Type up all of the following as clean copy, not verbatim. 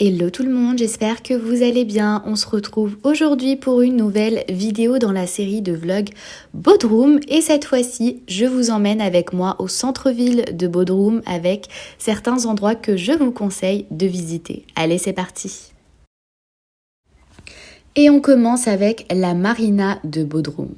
Hello tout le monde, j'espère que vous allez bien. On se retrouve aujourd'hui pour une nouvelle vidéo dans la série de vlogs Bodrum et cette fois-ci, je vous emmène avec moi au centre-ville de Bodrum avec certains endroits que je vous conseille de visiter. Allez, c'est parti. Et on commence avec la marina de Bodrum.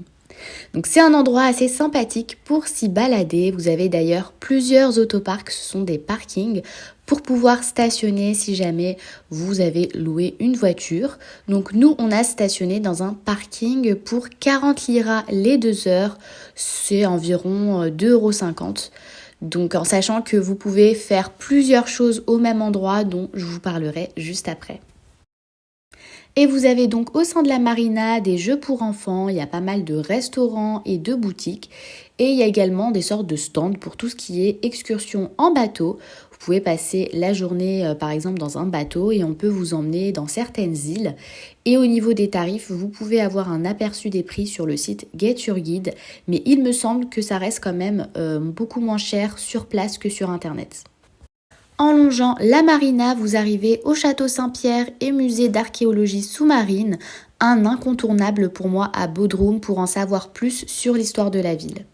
Donc c'est un endroit assez sympathique pour s'y balader. Vous avez d'ailleurs plusieurs autoparks, ce sont des parkings pour pouvoir stationner si jamais vous avez loué une voiture. Donc nous on a stationné dans un parking pour 40 liras les 2 heures, c'est environ 2,50 €. Donc en sachant que vous pouvez faire plusieurs choses au même endroit dont je vous parlerai juste après. Et vous avez donc au sein de la marina des jeux pour enfants, il y a pas mal de restaurants et de boutiques. Et il y a également des sortes de stands pour tout ce qui est excursion en bateau. Vous pouvez passer la journée par exemple dans un bateau et on peut vous emmener dans certaines îles. Et au niveau des tarifs, vous pouvez avoir un aperçu des prix sur le site Get Your Guide. Mais il me semble que ça reste quand même beaucoup moins cher sur place que sur internet. En longeant la marina, vous arrivez au château Saint-Pierre et musée d'archéologie sous-marine, un incontournable pour moi à Bodrum pour en savoir plus sur l'histoire de la ville.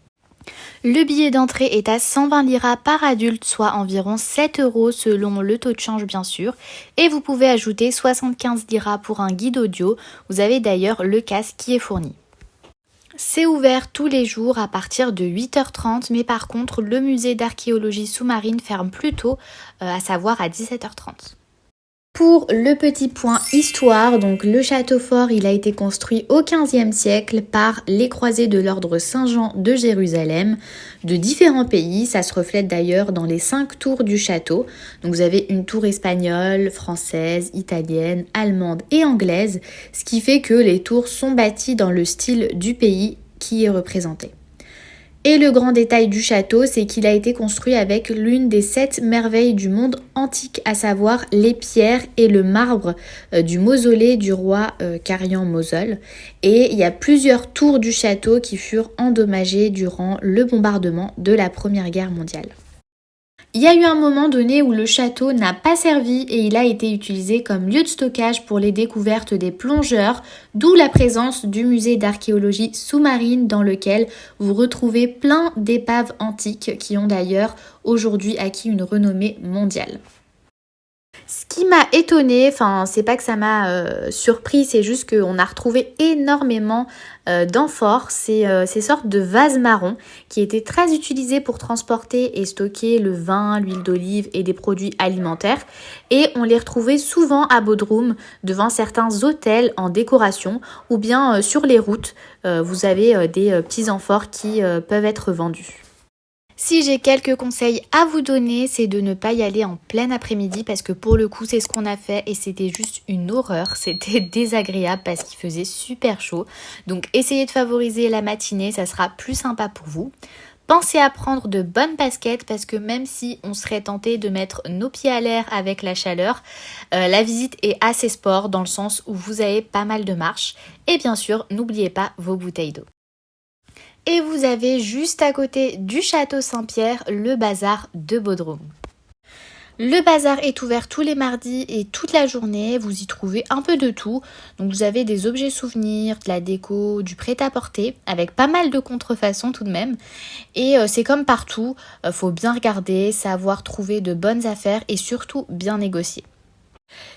Le billet d'entrée est à 120 liras par adulte, soit environ 7 € selon le taux de change bien sûr. Et vous pouvez ajouter 75 liras pour un guide audio. Vous avez d'ailleurs le casque qui est fourni. C'est ouvert tous les jours à partir de 8h30, mais par contre, le musée d'archéologie sous-marine ferme plus tôt, à savoir à 17h30. Pour le petit point histoire, donc le château fort, il a été construit au XVe siècle par les croisés de l'ordre Saint-Jean de Jérusalem de différents pays. Ça se reflète d'ailleurs dans les 5 tours du château. Donc vous avez une tour espagnole, française, italienne, allemande et anglaise, ce qui fait que les tours sont bâties dans le style du pays qui est représenté. Et le grand détail du château, c'est qu'il a été construit avec l'une des 7 merveilles du monde antique, à savoir les pierres et le marbre du mausolée du roi Carian Mosol. Et il y a plusieurs tours du château qui furent endommagées durant le bombardement de la Première Guerre mondiale. Il y a eu un moment donné où le château n'a pas servi et il a été utilisé comme lieu de stockage pour les découvertes des plongeurs, d'où la présence du musée d'archéologie sous-marine dans lequel vous retrouvez plein d'épaves antiques qui ont d'ailleurs aujourd'hui acquis une renommée mondiale. Ce qui m'a étonnée, c'est pas que ça m'a surpris, c'est juste qu'on a retrouvé énormément d'amphores, ces sortes de vases marrons qui étaient très utilisés pour transporter et stocker le vin, l'huile d'olive et des produits alimentaires. Et on les retrouvait souvent à Bodrum, devant certains hôtels en décoration ou bien sur les routes, vous avez des petits amphores qui peuvent être vendus. Si j'ai quelques conseils à vous donner, c'est de ne pas y aller en plein après-midi parce que pour le coup, c'est ce qu'on a fait et c'était juste une horreur. C'était désagréable parce qu'il faisait super chaud. Donc essayez de favoriser la matinée, ça sera plus sympa pour vous. Pensez à prendre de bonnes baskets parce que même si on serait tenté de mettre nos pieds à l'air avec la chaleur, la visite est assez sport dans le sens où vous avez pas mal de marches. Et bien sûr, n'oubliez pas vos bouteilles d'eau. Et vous avez juste à côté du château Saint-Pierre le bazar de Bodrum. Le bazar est ouvert tous les mardis et toute la journée, vous y trouvez un peu de tout. Donc vous avez des objets souvenirs, de la déco, du prêt-à-porter, avec pas mal de contrefaçons tout de même. Et c'est comme partout, faut bien regarder, savoir trouver de bonnes affaires et surtout bien négocier.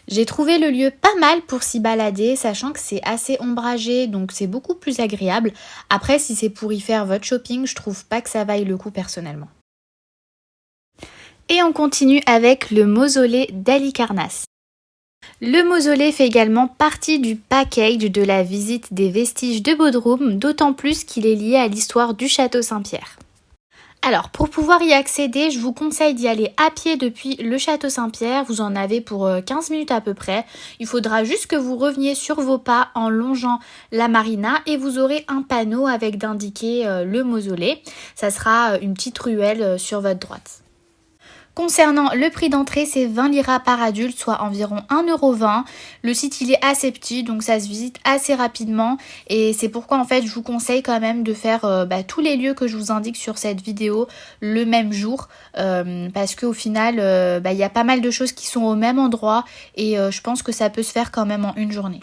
J'ai trouvé le lieu pas mal pour s'y balader, sachant que c'est assez ombragé, donc c'est beaucoup plus agréable. Après, si c'est pour y faire votre shopping, je trouve pas que ça vaille le coup personnellement. Et on continue avec le mausolée d'Halicarnasse. Le mausolée fait également partie du package de la visite des vestiges de Bodrum, d'autant plus qu'il est lié à l'histoire du château Saint-Pierre. Alors, pour pouvoir y accéder, je vous conseille d'y aller à pied depuis le château Saint-Pierre. Vous en avez pour 15 minutes à peu près. Il faudra juste que vous reveniez sur vos pas en longeant la marina et vous aurez un panneau avec d'indiquer le mausolée. Ça sera une petite ruelle sur votre droite. Concernant le prix d'entrée, c'est 20 liras par adulte, soit environ 1,20 €. Le site, il est assez petit, donc ça se visite assez rapidement. Et c'est pourquoi, en fait, je vous conseille quand même de faire tous les lieux que je vous indique sur cette vidéo le même jour. Parce qu'au final, il y a pas mal de choses qui sont au même endroit. Et je pense que ça peut se faire quand même en une journée.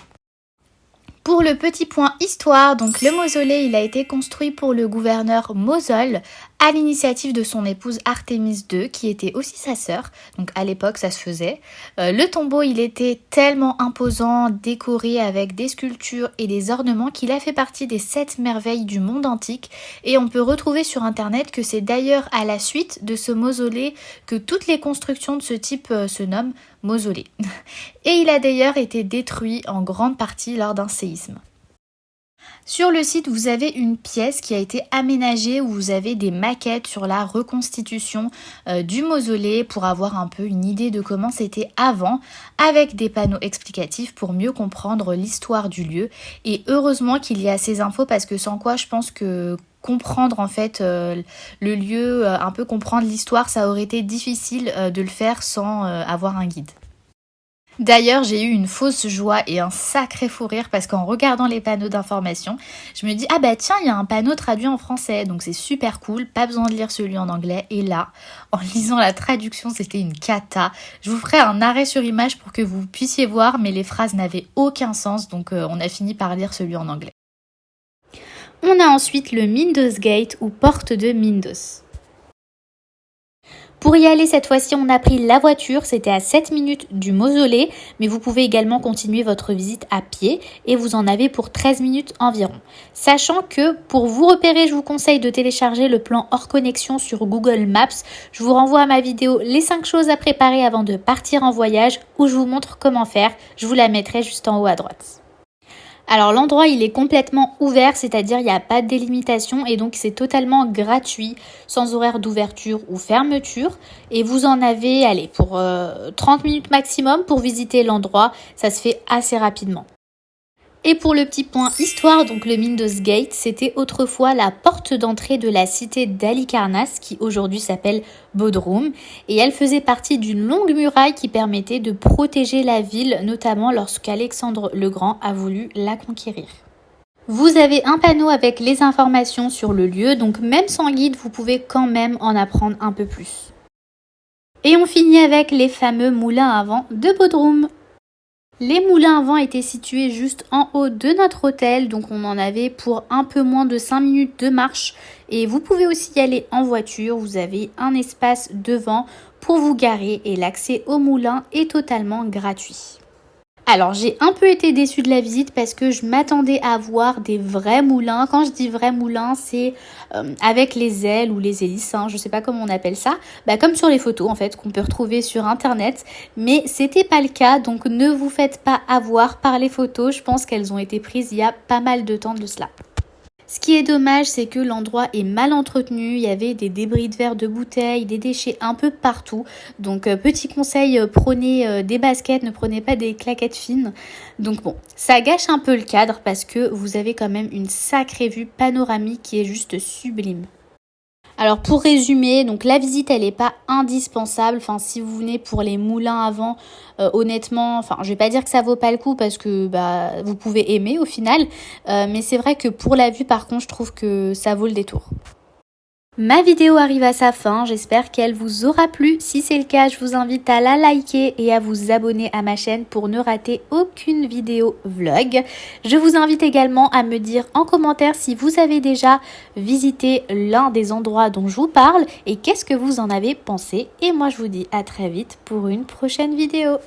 Pour le petit point histoire, donc le mausolée, il a été construit pour le gouverneur Mosol à l'initiative de son épouse Artémise II, qui était aussi sa sœur. Donc à l'époque, ça se faisait. Le tombeau, il était tellement imposant, décoré avec des sculptures et des ornements qu'il a fait partie des 7 merveilles du monde antique. Et on peut retrouver sur internet que c'est d'ailleurs à la suite de ce mausolée que toutes les constructions de ce type se nomment mausolée. Et il a d'ailleurs été détruit en grande partie lors d'un séisme. Sur le site, vous avez une pièce qui a été aménagée où vous avez des maquettes sur la reconstitution du mausolée pour avoir un peu une idée de comment c'était avant, avec des panneaux explicatifs pour mieux comprendre l'histoire du lieu. Et heureusement qu'il y a ces infos parce que sans quoi je pense que comprendre en fait le lieu, un peu comprendre l'histoire, ça aurait été difficile de le faire sans avoir un guide. D'ailleurs, j'ai eu une fausse joie et un sacré fou rire parce qu'en regardant les panneaux d'information, je me dis « Ah bah tiens, il y a un panneau traduit en français, donc c'est super cool, pas besoin de lire celui en anglais. » Et là, en lisant la traduction, c'était une cata. Je vous ferai un arrêt sur image pour que vous puissiez voir, mais les phrases n'avaient aucun sens, donc on a fini par lire celui en anglais. On a ensuite le Mindos Gate ou porte de Mindos. Pour y aller cette fois-ci, on a pris la voiture, c'était à 7 minutes du mausolée, mais vous pouvez également continuer votre visite à pied et vous en avez pour 13 minutes environ. Sachant que pour vous repérer, je vous conseille de télécharger le plan hors connexion sur Google Maps. Je vous renvoie à ma vidéo les 5 choses à préparer avant de partir en voyage où je vous montre comment faire. Je vous la mettrai juste en haut à droite. Alors l'endroit il est complètement ouvert, c'est-à-dire il n'y a pas de délimitation et donc c'est totalement gratuit, sans horaire d'ouverture ou fermeture. Et vous en avez, allez, pour 30 minutes maximum pour visiter l'endroit, ça se fait assez rapidement. Et pour le petit point histoire, donc le Mindos Gate, c'était autrefois la porte d'entrée de la cité d'Halicarnasse qui aujourd'hui s'appelle Bodrum et elle faisait partie d'une longue muraille qui permettait de protéger la ville, notamment lorsqu'Alexandre le Grand a voulu la conquérir. Vous avez un panneau avec les informations sur le lieu, donc même sans guide, vous pouvez quand même en apprendre un peu plus. Et on finit avec les fameux moulins à vent de Bodrum. Les moulins à vent étaient situés juste en haut de notre hôtel, donc on en avait pour un peu moins de 5 minutes de marche. Et vous pouvez aussi y aller en voiture, vous avez un espace devant pour vous garer et l'accès au moulin est totalement gratuit. Alors j'ai un peu été déçue de la visite parce que je m'attendais à voir des vrais moulins. Quand je dis vrais moulins, c'est avec les ailes ou les hélices, je sais pas comment on appelle ça. Comme sur les photos en fait qu'on peut retrouver sur internet. Mais c'était pas le cas, donc ne vous faites pas avoir par les photos. Je pense qu'elles ont été prises il y a pas mal de temps de cela. Ce qui est dommage, c'est que l'endroit est mal entretenu, il y avait des débris de verre de bouteilles, des déchets un peu partout. Donc petit conseil, prenez des baskets, ne prenez pas des claquettes fines. Donc bon, ça gâche un peu le cadre parce que vous avez quand même une sacrée vue panoramique qui est juste sublime. Alors pour résumer, donc la visite elle n'est pas indispensable. Enfin si vous venez pour les moulins à vent, honnêtement, je vais pas dire que ça vaut pas le coup parce que vous pouvez aimer au final, mais c'est vrai que pour la vue par contre je trouve que ça vaut le détour. Ma vidéo arrive à sa fin, j'espère qu'elle vous aura plu. Si c'est le cas, je vous invite à la liker et à vous abonner à ma chaîne pour ne rater aucune vidéo vlog. Je vous invite également à me dire en commentaire si vous avez déjà visité l'un des endroits dont je vous parle et qu'est-ce que vous en avez pensé. Et moi je vous dis à très vite pour une prochaine vidéo.